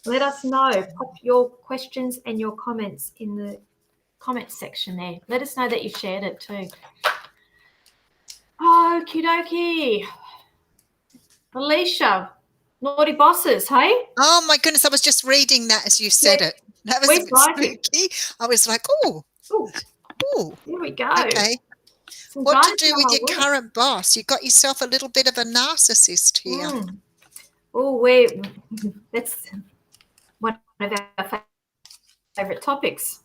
Let us know. Pop your questions and your comments in the comment section there. Let us know that you shared it too. Okie dokie. Alicia, naughty bosses, hey? Oh my goodness, I was just reading that as you said it. That was a bit spooky. I was like, oh, here we go. Okay. Some What to guidance do on with our your work. current boss? You got yourself a little bit of a narcissist here. Oh, that's one of our favorite topics.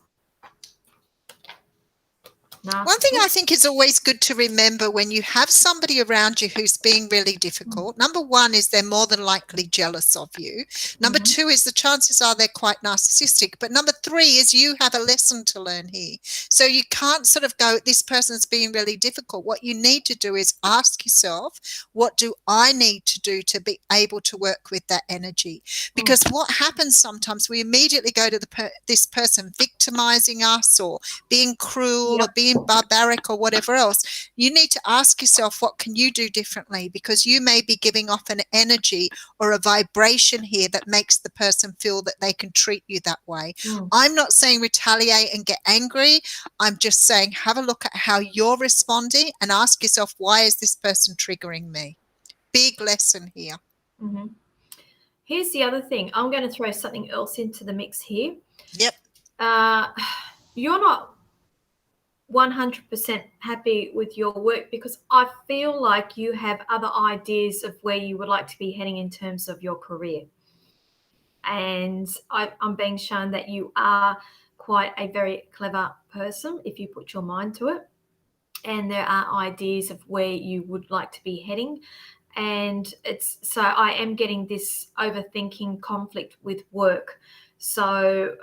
One thing I think is always good to remember when you have somebody around you who's being really difficult, number one is they're more than likely jealous of you. Number two is the chances are they're quite narcissistic. But number three is you have a lesson to learn here. So you can't sort of go, this person's being really difficult. What you need to do is ask yourself, what do I need to do to be able to work with that energy? Because what happens sometimes, we immediately go to this person victimizing us or being cruel or being barbaric or whatever else. You need to ask yourself, what can you do differently? Because you may be giving off an energy or a vibration here that makes the person feel that they can treat you that way. I'm not saying retaliate and get angry. I'm just saying have a look at how you're responding and ask yourself, why is this person triggering me? Big lesson here. Here's the other thing. I'm going to throw something else into the mix here. Yep. You're not 100% happy with your work because I feel like you have other ideas of where you would like to be heading in terms of your career. And I'm being shown that you are quite a very clever person if you put your mind to it. And there are ideas of where you would like to be heading. And so I am getting this overthinking conflict with work. So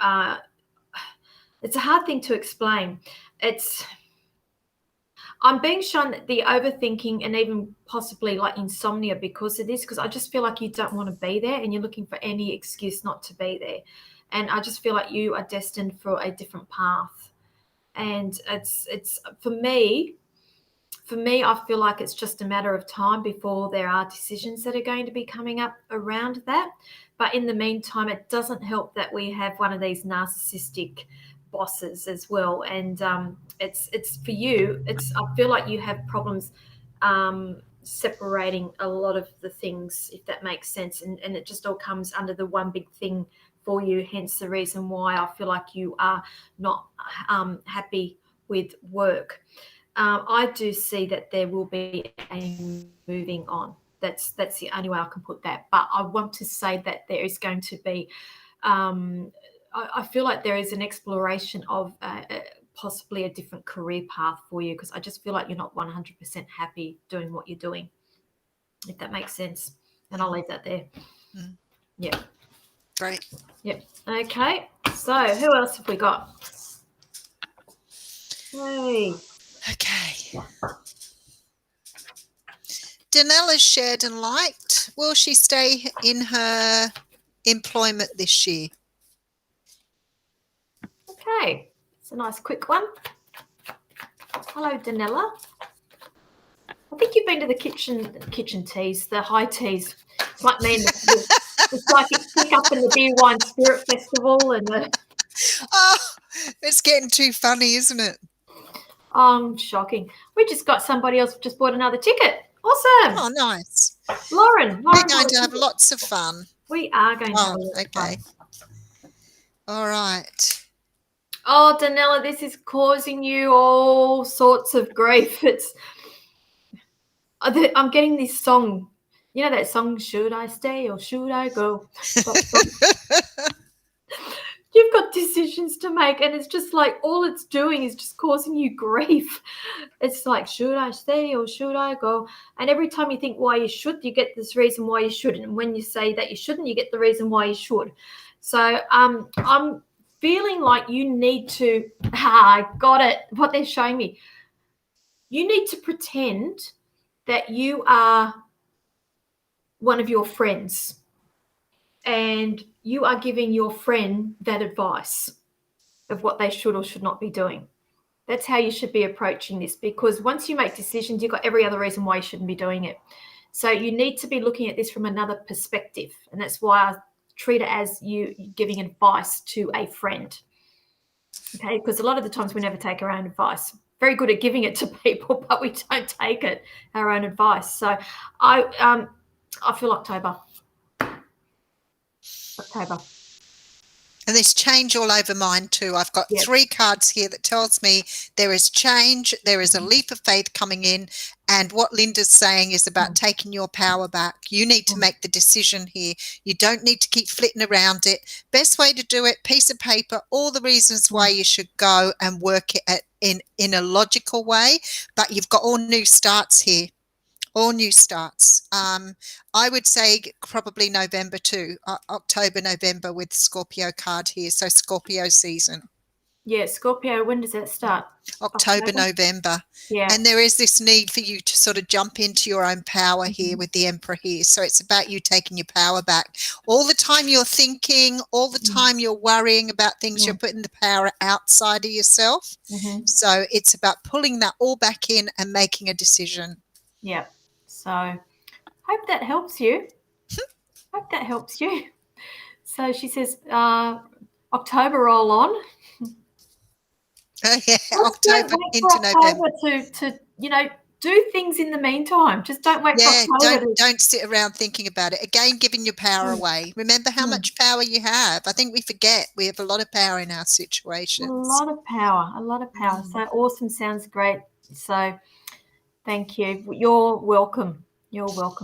it's a hard thing to explain. I'm being shown that the overthinking and even possibly like insomnia because of this, because I just feel like you don't want to be there and you're looking for any excuse not to be there. And I just feel like you are destined for a different path. And it's for me, I feel like it's just a matter of time before there are decisions that are going to be coming up around that. But in the meantime, it doesn't help that we have one of these narcissistic bosses as well. And it's for you. I feel like you have problems separating a lot of the things, if that makes sense. And it just all comes under the one big thing for you. Hence the reason why I feel like you are not happy with work. I do see that there will be a moving on. That's the only way I can put that. But I want to say that there is going to be, I feel like there is an exploration of possibly a different career path for you, because I just feel like you're not 100% happy doing what you're doing, if that makes sense. And I'll leave that there. Yeah. Great. Yep. Okay. So who else have we got? Hey. Okay. Danella's shared and liked. Will she stay in her employment this year? Okay. It's a nice quick one. Hello, Danella. I think you've been to the kitchen teas, the high teas. It's like me. It's like it's pick up in the Beer Wine Spirit Festival and the. Oh, it's getting too funny, isn't it? Shocking. We just got somebody else just bought another ticket. Awesome. Oh, nice. Lauren. We're going to have lots of fun. We are going to have lots of fun. All right. Oh, Danella, this is causing you all sorts of grief. I'm getting this song. You know that song, Should I Stay or Should I Go? You've got decisions to make, and it's just like all it's doing is just causing you grief. It's like, should I stay or should I go? And every time you think why you should, you get this reason why you shouldn't. And when you say that you shouldn't, you get the reason why you should. So I'm feeling like you need to, I got it, what they're showing me. You need to pretend that you are one of your friends and you are giving your friend that advice of what they should or should not be doing. That's how you should be approaching this, because once you make decisions, you've got every other reason why you shouldn't be doing it. So you need to be looking at this from another perspective. And that's why I treat it as you giving advice to a friend. Okay, because a lot of the times we never take our own advice. very good at giving it to people, but we don't take it, our own advice. So I feel October. And there's change all over mine too. I've got 3 cards here that tells me there is change, there is a leap of faith coming in, and what Linda's saying is about taking your power back. You need to make the decision here. You don't need to keep flitting around it. Best way to do it, piece of paper, all the reasons why you should go and work it in a logical way, but you've got all new starts here. All new starts. I would say probably November too, October, November with Scorpio card here. So Scorpio season. Yeah, Scorpio, when does that start? October, November. Yeah. And there is this need for you to sort of jump into your own power here with the Emperor here. So it's about you taking your power back. All the time you're thinking, all the time you're worrying about things, you're putting the power outside of yourself. So it's about pulling that all back in and making a decision. Yeah. So hope that helps you. So she says October roll on. Yeah, October into November. To do things in the meantime. Just don't wait for October. Don't sit around thinking about it. Again, giving your power away. Remember how much power you have. I think we forget we have a lot of power in our situations. A lot of power. So awesome. Sounds great. So thank you. You're welcome.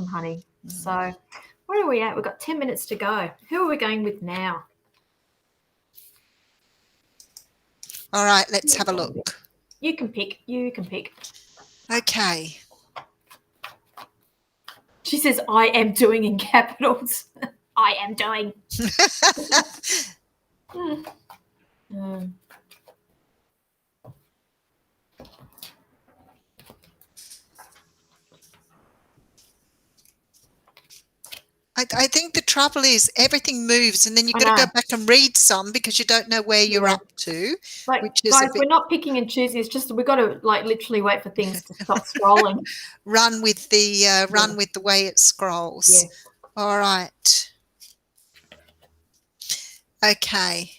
Honey. So where are we at? We've got 10 minutes to go. Who are we going with now? All right, let's have a look. You can pick. Okay. She says, I am doing in capitals. I am doing. I think the trouble is everything moves and then you've got to go back and read some because you don't know where you're up to. Like, guys, we're not picking and choosing. It's just we've got to literally wait for things to stop scrolling. Run with the way it scrolls. Yes. All right. Okay.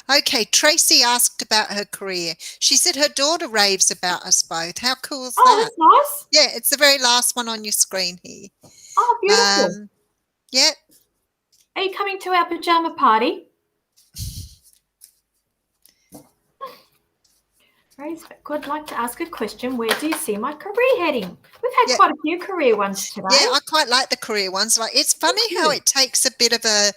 Okay, Tracy asked about her career. She said her daughter raves about us both. How cool is that? Oh, that's nice. Yeah, it's the very last one on your screen here. Oh, beautiful. Yeah. Are you coming to our pajama party? I'd like to ask a question. Where do you see my career heading? We've had quite a few career ones today. Yeah, I quite like the career ones. Like it's funny how it takes a bit of an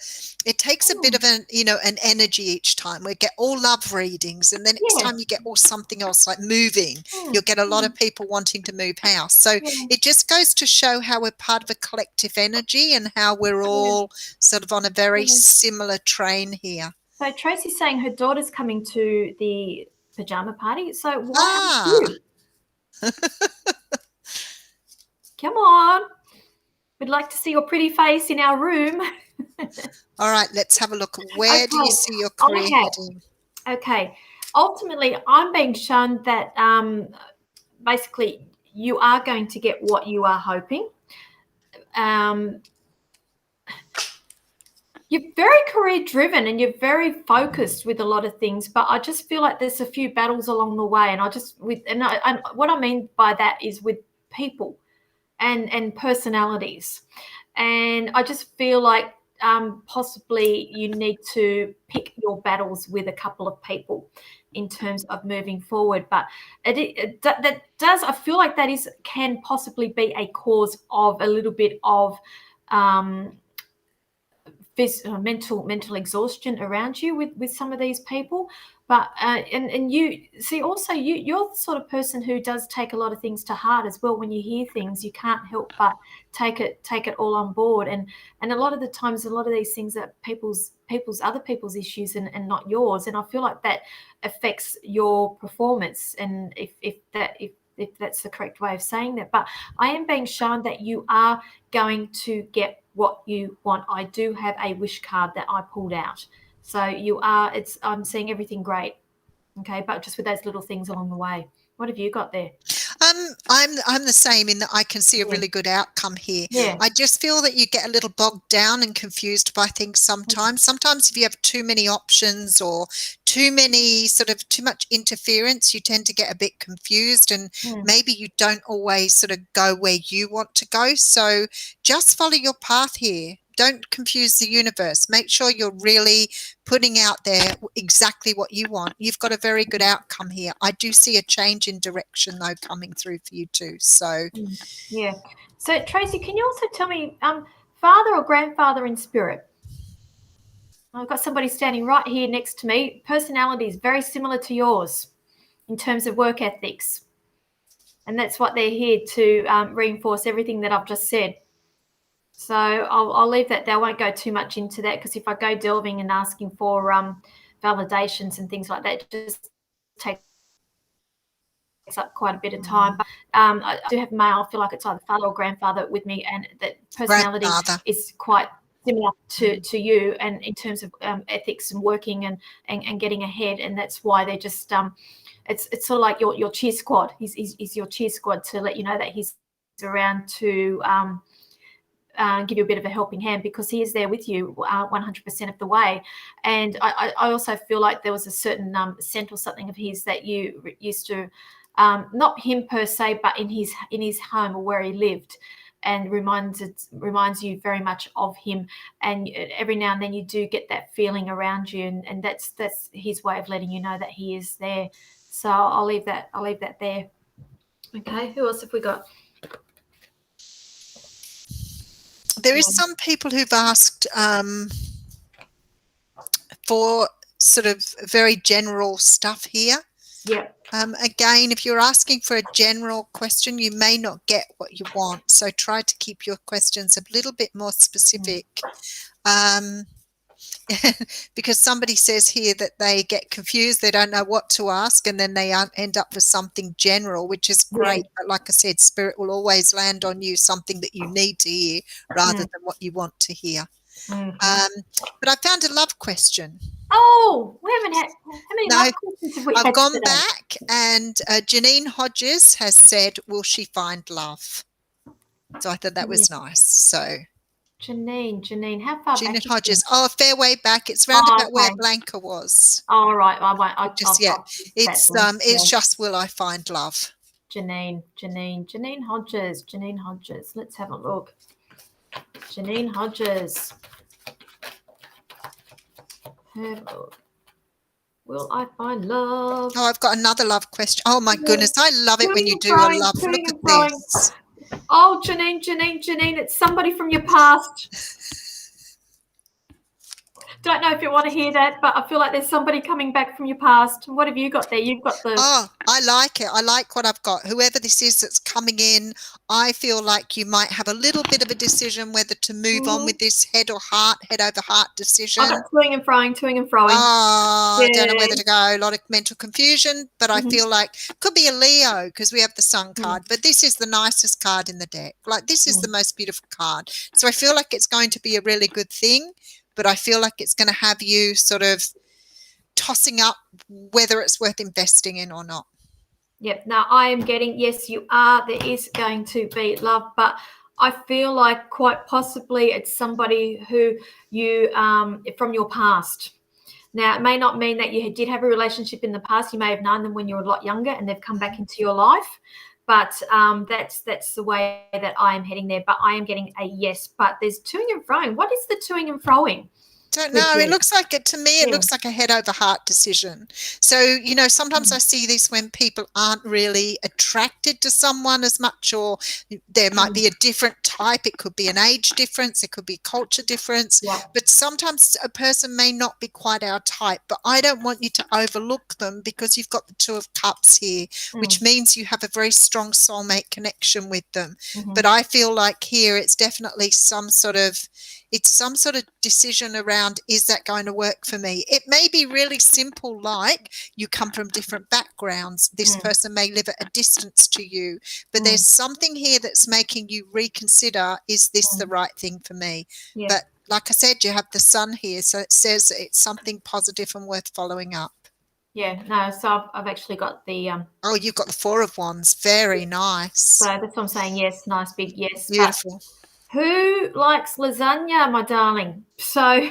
energy each time. We get all love readings, and then next time you get all something else like moving. You'll get a lot of people wanting to move house. So it just goes to show how we're part of a collective energy and how we're all sort of on a very similar train here. So Tracy's saying her daughter's coming to the pajama party. So why haven't you? Come on. We'd like to see your pretty face in our room. All right, let's have a look. Where do you see your career heading? Okay. Ultimately, I'm being shown that basically you are going to get what you are hoping. You're very career driven and you're very focused with a lot of things, but I just feel like there's a few battles along the way. And what I mean by that is with people and personalities. And I just feel like possibly you need to pick your battles with a couple of people in terms of moving forward. But I feel like that can possibly be a cause of a little bit of mental exhaustion around you with some of these people. But and you see also you're the sort of person who does take a lot of things to heart as well. When you hear things, you can't help but take it all on board. And a lot of the times, a lot of these things are other people's issues and not yours. And I feel like that affects your performance. And if that's the correct way of saying that. But I am being shown that you are going to get what you want. I do have a wish card that I pulled out. So I'm seeing everything great. Okay, but just with those little things along the way. What have you got there? I'm the same in that I can see a really good outcome here. Yeah. I just feel that you get a little bogged down and confused by things sometimes. Sometimes if you have too many options or too much interference, you tend to get a bit confused and maybe you don't always sort of go where you want to go. So just follow your path here. Don't confuse the universe. Make sure you're really putting out there exactly what you want. You've got a very good outcome here. I do see a change in direction though coming through for you too. So yeah. So Tracy, can you also tell me father or grandfather in spirit? I've got somebody standing right here next to me. Personality is very similar to yours in terms of work ethics. And that's what they're here to reinforce everything that I've just said. So I'll leave that there. I won't go too much into that because if I go delving and asking for validations and things like that, it just takes up quite a bit of time. But I do have male. I feel like it's either father or grandfather with me, and that personality is quite similar to you, and in terms of ethics and working and getting ahead, and that's why they're just it's sort of like your cheer squad. He's your cheer squad to let you know that he's around to give you a bit of a helping hand because he is there with you 100% of the way. And I also feel like there was a certain scent or something of his that you used to, not him per se, but in his home or where he lived, and reminds you very much of him. And every now and then you do get that feeling around you, and that's his way of letting you know that he is there. So I'll leave that there. Okay, who else have we got? There is some people who've asked for sort of very general stuff here. Yeah. Again, if you're asking for a general question, you may not get what you want. So try to keep your questions a little bit more specific. Because somebody says here that they get confused, they don't know what to ask, and then they end up with something general, which is great. But like I said, spirit will always land on you something that you need to hear rather than what you want to hear. But I found a love question. Oh, we haven't had how many love questions have we had? I've gone back, and Janine Hodges has said, "Will she find love?" So I thought that was nice. So Janine, how far back? Janine Hodges. Oh, a fair way back. It's round about where Blanca was. Oh, right. I won't. It's just, will I find love? Janine Hodges. Let's have a look. Janine Hodges. Have a look. Will I find love? Oh, I've got another love question. Oh my goodness, I love it when you do a love. Look at this. Oh, Janine, it's somebody from your past. Don't know if you want to hear that, but I feel like there's somebody coming back from your past. What have you got there? You've got the... Oh, I like it. I like what I've got. Whoever this is that's coming in, I feel like you might have a little bit of a decision whether to move on with this head over heart decision. I've got toing and froing. Oh, I don't know whether to go. A lot of mental confusion, but I feel like could be a Leo because we have the Sun card, but this is the nicest card in the deck. Like this is the most beautiful card. So I feel like it's going to be a really good thing, but I feel like it's going to have you sort of tossing up whether it's worth investing in or not. Yep. Now I am getting, yes, you are. There is going to be love, but I feel like quite possibly it's somebody who you, from your past. Now, it may not mean that you did have a relationship in the past. You may have known them when you were a lot younger and they've come back into your life. But that's the way that I am heading there. But I am getting a yes. But there's toing and froing. What is the toing and froing? Don't know. It looks like it to me. It looks like a head over heart decision. So, you know, sometimes I see this when people aren't really attracted to someone as much, or there might be a different type. It could be an age difference. It could be culture difference. Yeah. But sometimes a person may not be quite our type. But I don't want you to overlook them because you've got the Two of Cups here, which means you have a very strong soulmate connection with them. But I feel like here it's definitely some sort of decision around, is that going to work for me? It may be really simple, like you come from different backgrounds. This person may live at a distance to you, but there's something here that's making you reconsider, is this the right thing for me? Yeah. But like I said, you have the Sun here, so it says it's something positive and worth following up. Yeah, no, so I've actually got the Oh, you've got the Four of Wands. Very nice. So that's what I'm saying. Yes, nice big yes. Beautiful. But who likes lasagna, my darling? So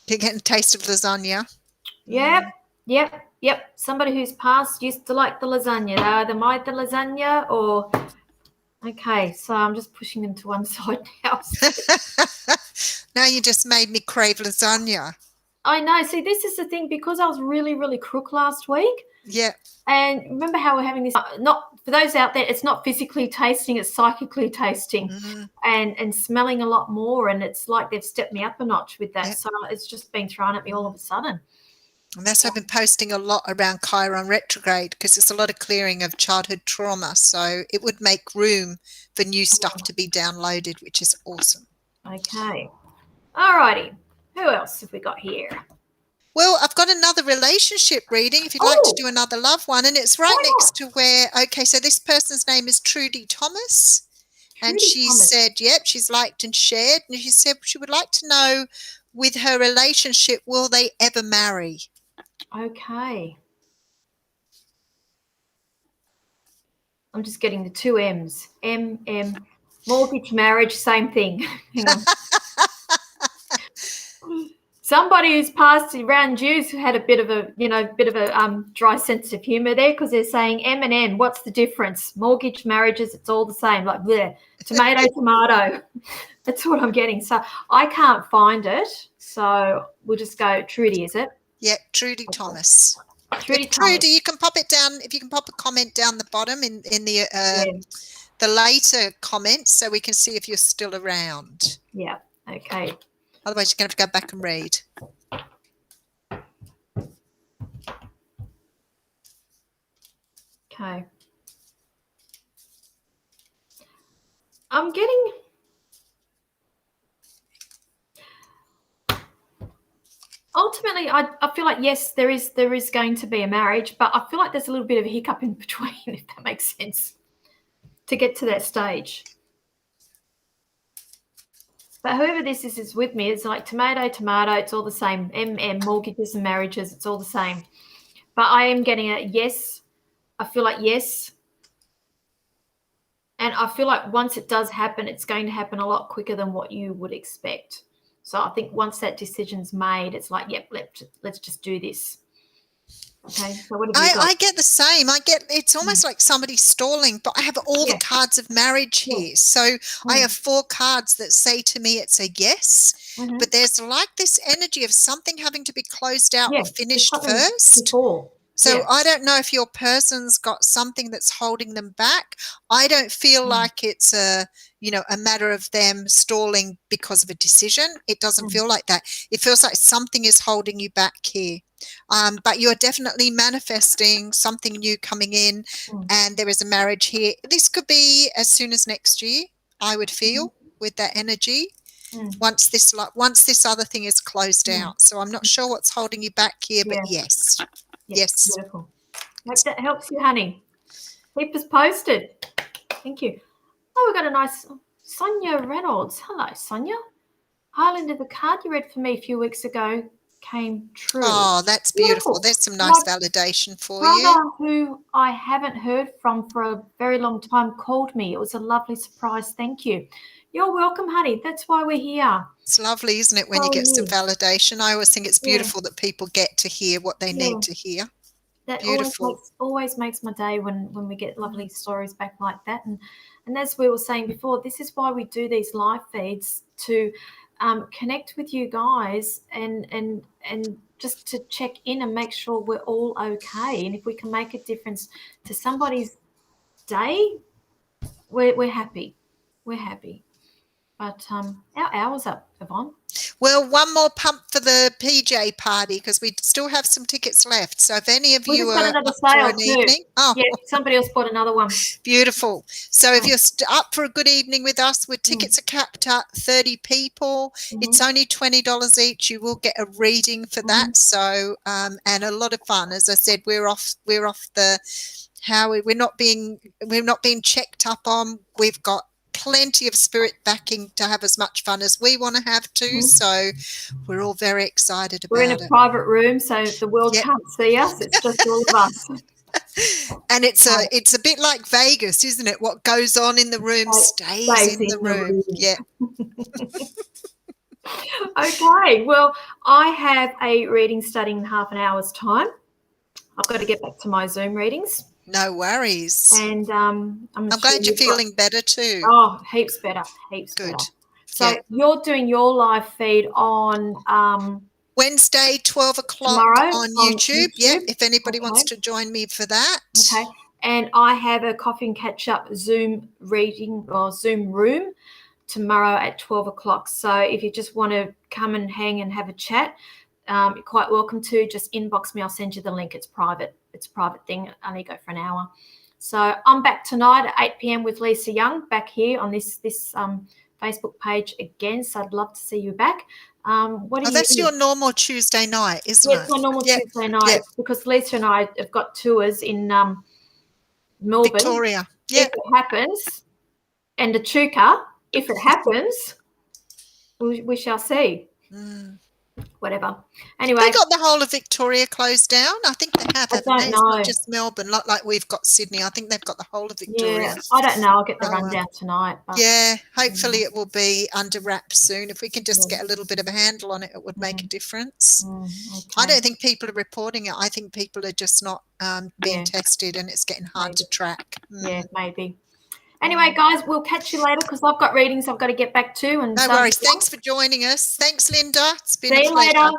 You're getting a taste of lasagna. Yep. Somebody who's passed used to like the lasagna. They either made the lasagna or okay. So I'm just pushing them to one side now. Now you just made me crave lasagna. I know. See, this is the thing because I was really, really crook last week. Yeah. And remember how we're having this, not for those out there, it's not physically tasting, it's psychically tasting and smelling a lot more. And it's like they've stepped me up a notch with that. So it's just been thrown at me all of a sudden. And that's why I've been posting a lot around Chiron retrograde because there's a lot of clearing of childhood trauma. So it would make room for new stuff to be downloaded, which is awesome. Okay. All righty. Who else have we got here? Well, I've got another relationship reading if you'd like to do another love one. And it's right next to where, okay, so this person's name is Trudy Thomas. And she said, yep, she's liked and shared. And she said she would like to know with her relationship, will they ever marry? Okay. I'm just getting the two M's. M, mortgage, marriage, same thing. Hang on. Somebody who's passed around Jews who had a bit of a dry sense of humor there because they're saying M and N. What's the difference? Mortgage, marriages, it's all the same. Like bleh, tomato. That's what I'm getting. So I can't find it. So we'll just go Trudy. Is it? Yeah, Trudy Thomas. Trudy, you can pop it down. If you can pop a comment down the bottom in the later comments, so we can see if you're still around. Yeah. Okay. Otherwise, you're going to have to go back and read. Okay. I'm getting. Ultimately, I feel like, yes, there is going to be a marriage, but I feel like there's a little bit of a hiccup in between, if that makes sense, to get to that stage. But whoever this is with me, it's like tomato, it's all the same. Mortgages and marriages, it's all the same. But I am getting a yes. I feel like yes. And I feel like once it does happen, it's going to happen a lot quicker than what you would expect. So I think once that decision's made, it's like, yep, let's just do this. Okay, so what have you got? I get the same. It's almost like somebody's stalling, but I have all the cards of marriage here. So I have 4 cards that say to me it's a yes, but there's like this energy of something having to be closed out or finished first. So I don't know if your person's got something that's holding them back. I don't feel like it's a matter of them stalling because of a decision. It doesn't feel like that. It feels like something is holding you back here. But you're definitely manifesting something new coming in, and there is a marriage here. This could be as soon as next year, I would feel, with that energy. Once this other thing is closed out. So I'm not sure what's holding you back here, but yes. Yes. Beautiful. Hope that helps you, honey. Keep us posted. Thank you. Oh, we got a nice Sonia Reynolds. Hello, Sonia. Highlander, the card you read for me a few weeks ago came true. Oh, that's beautiful. There's some nice validation for you. Who I haven't heard from for a very long time called me. It was a lovely surprise. Thank you. You're welcome, honey. That's why we're here. It's lovely, isn't it, when you get some validation? I always think it's beautiful that people get to hear what they need to hear. That always makes my day when we get lovely stories back like that. And as we were saying before, this is why we do these live feeds, to connect with you guys and just to check in and make sure we're all okay. And if we can make a difference to somebody's day, we're happy. We're happy. But our hour's up, Yvonne. Well, one more pump for the PJ party because we still have some tickets left. So if any of you are up for an evening. Oh, yeah, somebody else bought another one. Beautiful. So if you're up for a good evening with us, tickets are capped at 30 people. It's only $20 each. You will get a reading for that. So and a lot of fun. As I said, we're off the we're not being checked up on. We've got plenty of spirit backing to have as much fun as we want to have too. So we're all very excited about it. We're in a private room, so the world can't see us. It's just all of us. And it's a bit like Vegas, isn't it? What goes on in the room stays in the room. Yeah. Okay. Well, I have a reading starting in half an hour's time. I've got to get back to my Zoom readings. No worries. And I'm glad you're feeling better too. Oh, heaps better. Heaps Good. better. So you're doing your live feed on Wednesday, 12 o'clock on YouTube. Yeah, if anybody wants to join me for that. Okay. And I have a coffee and catch up Zoom reading or Zoom room tomorrow at 12 o'clock. So if you just want to come and hang and have a chat, you're quite welcome to. Just inbox me. I'll send you the link. It's private. It's a private thing. I only go for an hour. So I'm back tonight at 8 p.m. with Lisa Young back here on this Facebook page again. So I'd love to see you back. That's your normal Tuesday night, isn't it? Yes, my normal Tuesday night because Lisa and I have got tours in Melbourne. Victoria. If it happens, and Echuca, if it happens, we shall see. Whatever. Anyway, they got the whole of Victoria closed down. I think they have. It's not just Melbourne, like we've got Sydney. I think they've got the whole of Victoria. Yeah, I don't know. I'll get the rundown tonight. But, hopefully it will be under wraps soon. If we can just get a little bit of a handle on it, it would make a difference. Okay. I don't think people are reporting it. I think people are just not being tested, and it's getting hard to track. Yeah, maybe. Anyway, guys, we'll catch you later because I've got readings I've got to get back to. And no worries. Thanks for joining us. Thanks, Linda. It's been See a pleasure. You later.